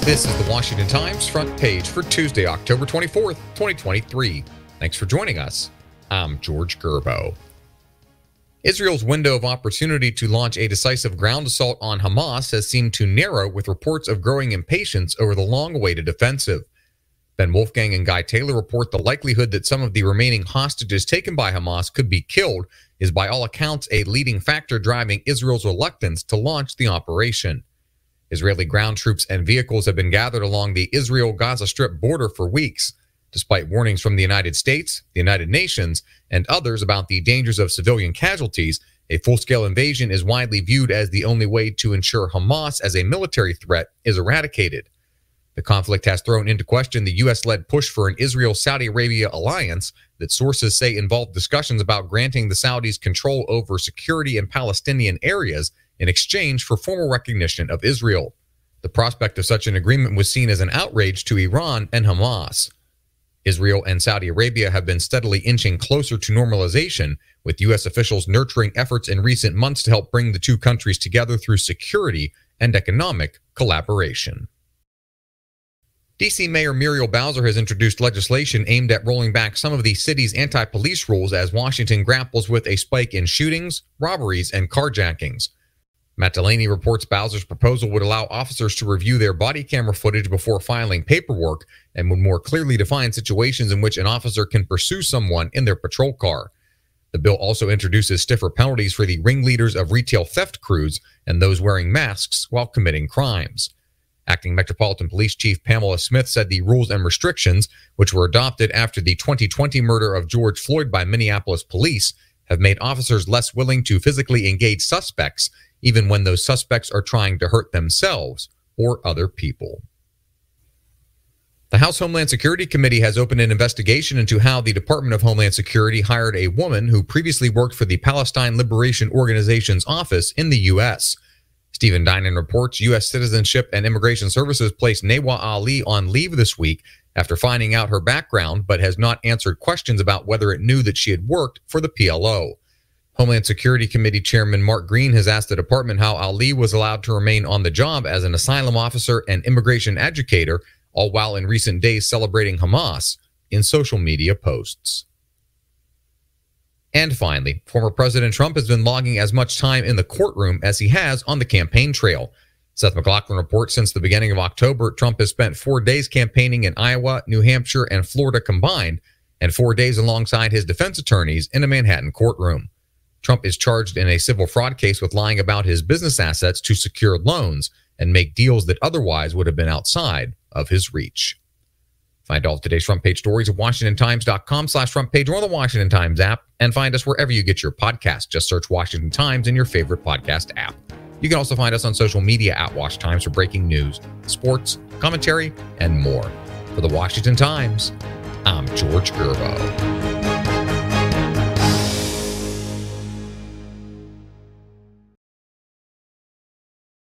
This is the Washington Times front page for Tuesday, October 24th, 2023. Thanks for joining us. I'm George Gerbo. Israel's window of opportunity to launch a decisive ground assault on Hamas has seemed to narrow, with reports of growing impatience over the long-awaited offensive. Ben Wolfgang and Guy Taylor report the likelihood that some of the remaining hostages taken by Hamas could be killed is by all accounts a leading factor driving Israel's reluctance to launch the operation. Israeli ground troops and vehicles have been gathered along the Israel-Gaza Strip border for weeks, despite warnings from the United States, the United Nations, and others about the dangers of civilian casualties. A full-scale invasion is widely viewed as the only way to ensure Hamas as a military threat is eradicated. The conflict has thrown into question the U.S.-led push for an Israel-Saudi Arabia alliance that sources say involved discussions about granting the Saudis control over security in Palestinian areas in exchange for formal recognition of Israel. The prospect of such an agreement was seen as an outrage to Iran and Hamas. Israel and Saudi Arabia have been steadily inching closer to normalization, with U.S. officials nurturing efforts in recent months to help bring the two countries together through security and economic collaboration. D.C. Mayor Muriel Bowser has introduced legislation aimed at rolling back some of the city's anti-police rules as Washington grapples with a spike in shootings, robberies, and carjackings. Matt Delaney reports Bowser's proposal would allow officers to review their body camera footage before filing paperwork and would more clearly define situations in which an officer can pursue someone in their patrol car. The bill also introduces stiffer penalties for the ringleaders of retail theft crews and those wearing masks while committing crimes. Acting Metropolitan Police Chief Pamela Smith said the rules and restrictions, which were adopted after the 2020 murder of George Floyd by Minneapolis police, have made officers less willing to physically engage suspects, even when those suspects are trying to hurt themselves or other people. The House Homeland Security Committee has opened an investigation into how the Department of Homeland Security hired a woman who previously worked for the Palestine Liberation Organization's office in the U.S. Stephen Dinan reports U.S. Citizenship and Immigration Services placed Newa Ali on leave this week after finding out her background, but has not answered questions about whether it knew that she had worked for the PLO. Homeland Security Committee Chairman Mark Green has asked the department how Ali was allowed to remain on the job as an asylum officer and immigration educator, all while in recent days celebrating Hamas in social media posts. And finally, former President Trump has been logging as much time in the courtroom as he has on the campaign trail. Seth MacLachlan reports since the beginning of October, Trump has spent 4 days campaigning in Iowa, New Hampshire, and Florida combined, and 4 days alongside his defense attorneys in a Manhattan courtroom. Trump is charged in a civil fraud case with lying about his business assets to secure loans and make deals that otherwise would have been outside of his reach. Find all of today's front page stories at WashingtonTimes.com/front page or on the Washington Times app, and find us wherever you get your podcasts. Just search Washington Times in your favorite podcast app. You can also find us on social media at Wash Times for breaking news, sports, commentary, and more. For the Washington Times, I'm George Gerbo.